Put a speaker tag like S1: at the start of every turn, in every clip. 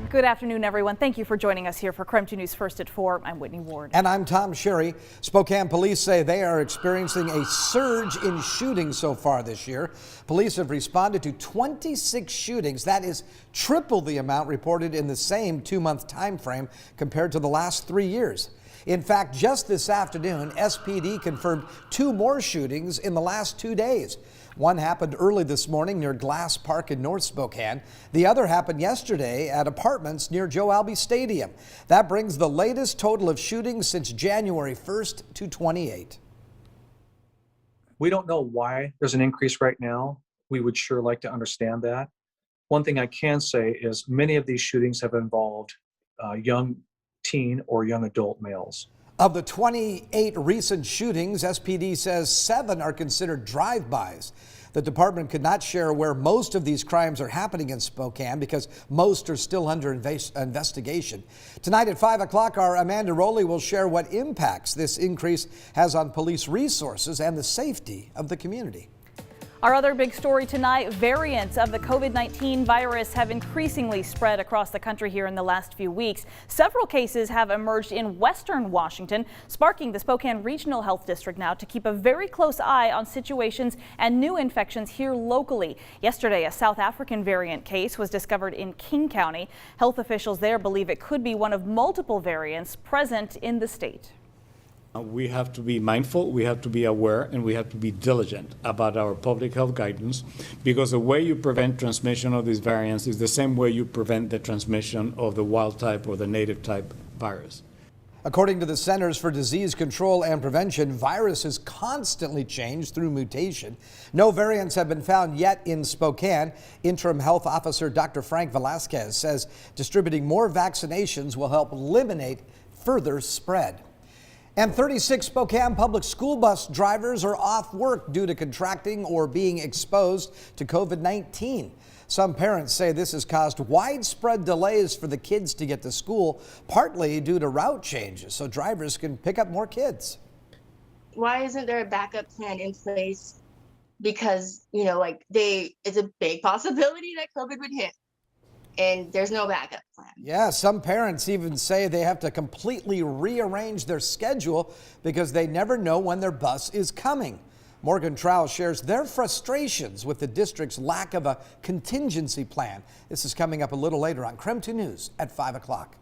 S1: Good afternoon, everyone. Thank you for joining us here for KREM 2 News First at 4. I'm Whitney Ward.
S2: And I'm Tom Sherry. Spokane police say they are experiencing a surge in shootings so far this year. Police have responded to 26 shootings. That is triple the amount reported in the same 2-month time frame compared to the last 3 years. In fact, just this afternoon, SPD confirmed 2 more shootings in the last 2 days. One happened early this morning near Glass Park in North Spokane. The other happened yesterday at apartments near Joe Albee Stadium. That brings the latest total of shootings since January 1st to 28.
S3: We don't know why there's an increase right now. We would sure like to understand that. One thing I can say is many of these shootings have involved young teen or young adult males.
S2: Of the 28 recent shootings, SPD says 7 are considered drive-bys. The department could not share where most of these crimes are happening in Spokane because most are still under investigation. Tonight at 5 o'clock, our Amanda Rowley will share what impacts this increase has on police resources and the safety of the community.
S1: Our other big story tonight, variants of the COVID-19 virus have increasingly spread across the country here in the last few weeks. Several cases have emerged in western Washington, sparking the Spokane Regional Health District now to keep a very close eye on situations and new infections here locally. Yesterday, a South African variant case was discovered in King County. Health officials there believe it could be one of multiple variants present in the state.
S4: We have to be mindful, we have to be aware, and we have to be diligent about our public health guidance, because the way you prevent transmission of these variants is the same way you prevent the transmission of the wild type or the native type virus.
S2: According to the Centers for Disease Control and Prevention, viruses constantly change through mutation. No variants have been found yet in Spokane. Interim Health Officer Dr. Frank Velasquez says distributing more vaccinations will help eliminate further spread. And 36 Spokane public school bus drivers are off work due to contracting or being exposed to COVID-19. Some parents say this has caused widespread delays for the kids to get to school, partly due to route changes, so drivers can pick up more kids.
S5: Why isn't there a backup plan in place? Because, it's a big possibility that COVID would hit, and there's no backup plan.
S2: Yeah, some parents even say they have to completely rearrange their schedule because they never know when their bus is coming. Morgan Trowell shares their frustrations with the district's lack of a contingency plan. This is coming up a little later on KREM 2 News at 5 o'clock.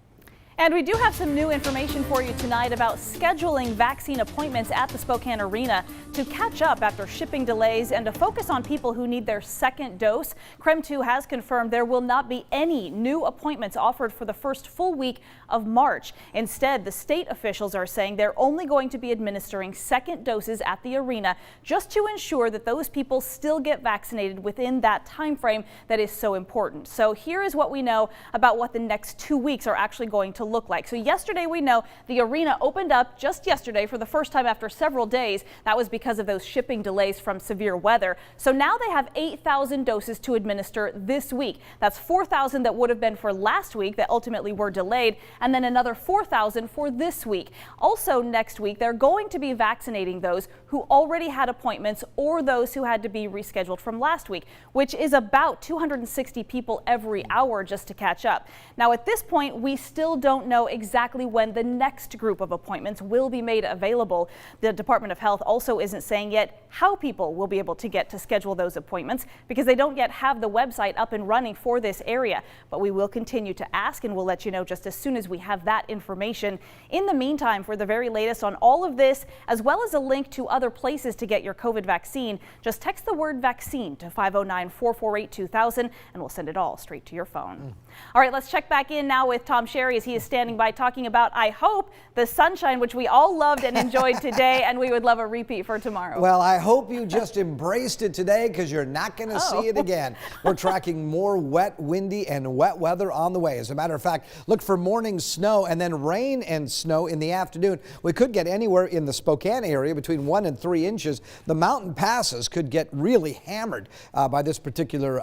S1: And we do have some new information for you tonight about scheduling vaccine appointments at the Spokane Arena to catch up after shipping delays and to focus on people who need their second dose. KREM 2 has confirmed there will not be any new appointments offered for the first full week of March. Instead, the state officials are saying they're only going to be administering second doses at the arena just to ensure that those people still get vaccinated within that time frame that is so important. So here is what we know about what the next 2 weeks are actually going to look like. So yesterday, we know the arena opened up just yesterday for the first time after several days. That was because of those shipping delays from severe weather. So now they have 8,000 doses to administer this week. That's 4,000 that would have been for last week that ultimately were delayed, and then another 4,000 for this week. Also next week, they're going to be vaccinating those who already had appointments or those who had to be rescheduled from last week, which is about 260 people every hour just to catch up. Now at this point, we still don't know exactly when the next group of appointments will be made available. The Department of Health also isn't saying yet how people will be able to get to schedule those appointments because they don't yet have the website up and running for this area. But we will continue to ask, and we'll let you know just as soon as we have that information. In the meantime, for the very latest on all of this, as well as a link to other places to get your COVID vaccine, just text the word vaccine to 509-448-2000 and we'll send it all straight to your phone. All right, let's check back in now with Tom Sherry as he is standing by talking about, I hope, the sunshine, which we all loved and enjoyed today, and we would love a repeat for tomorrow.
S2: Well, I hope you just embraced it today because you're not going to see it again. We're tracking more wet, windy, and wet weather on the way. As a matter of fact, look for morning snow and then rain and snow in the afternoon. We could get anywhere in the Spokane area between 1 and 3 inches. The mountain passes could get really hammered by this particular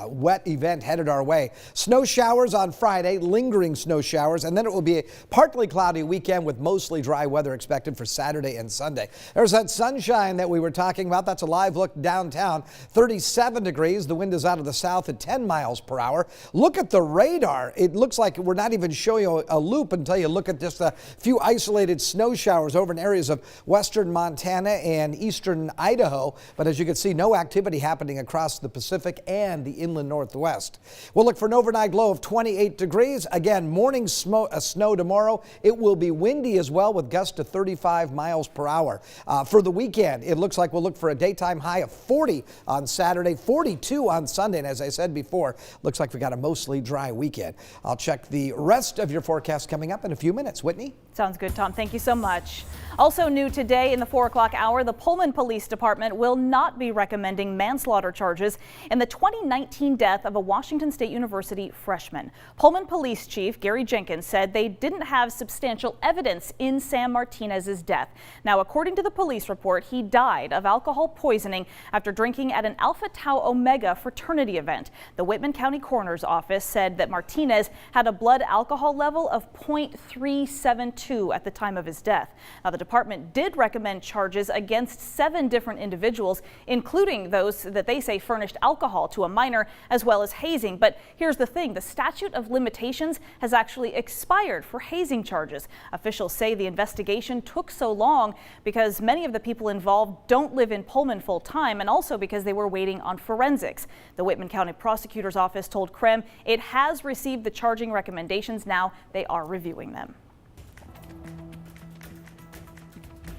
S2: wet event headed our way. Snow showers on Friday, lingering snow showers showers, and then it will be a partly cloudy weekend with mostly dry weather expected for Saturday and Sunday. There's that sunshine that we were talking about. That's a live look downtown. 37 degrees. The wind is out of the south at 10 miles per hour. Look at the radar. It looks like we're not even showing you a loop until you look at just a few isolated snow showers over in areas of western Montana and eastern Idaho. But as you can see, no activity happening across the Pacific and the inland northwest. We'll look for an overnight low of 28 degrees. Again, morning snow tomorrow. It will be windy as well with gusts to 35 miles per hour. For the weekend, it looks like we'll look for a daytime high of 40 on Saturday, 42 on Sunday. And as I said before, looks like we got a mostly dry weekend. I'll check the rest of your forecast coming up in a few minutes. Whitney?
S1: Sounds good, Tom. Thank you so much. Also new today in the 4 o'clock hour, the Pullman Police Department will not be recommending manslaughter charges in the 2019 death of a Washington State University freshman. Pullman Police Chief Gary Jenkins said they didn't have substantial evidence in Sam Martinez's death. Now, according to the police report, he died of alcohol poisoning after drinking at an Alpha Tau Omega fraternity event. The Whitman County Coroner's Office said that Martinez had a blood alcohol level of 0.372 at the time of his death. Now, the department did recommend charges against 7 different individuals, including those that they say furnished alcohol to a minor, as well as hazing. But here's the thing, the statute of limitations has actually expired for hazing charges. Officials say the investigation took so long because many of the people involved don't live in Pullman full time, and also because they were waiting on forensics. The Whitman County Prosecutor's Office told KREM it has received the charging recommendations. Now they are reviewing them.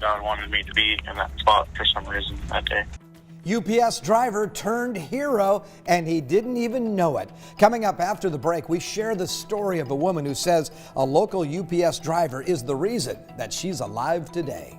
S6: God wanted me to be in that spot for some reason that day.
S2: UPS driver turned hero, and he didn't even know it. Coming up after the break, we share the story of a woman who says a local UPS driver is the reason that she's alive today.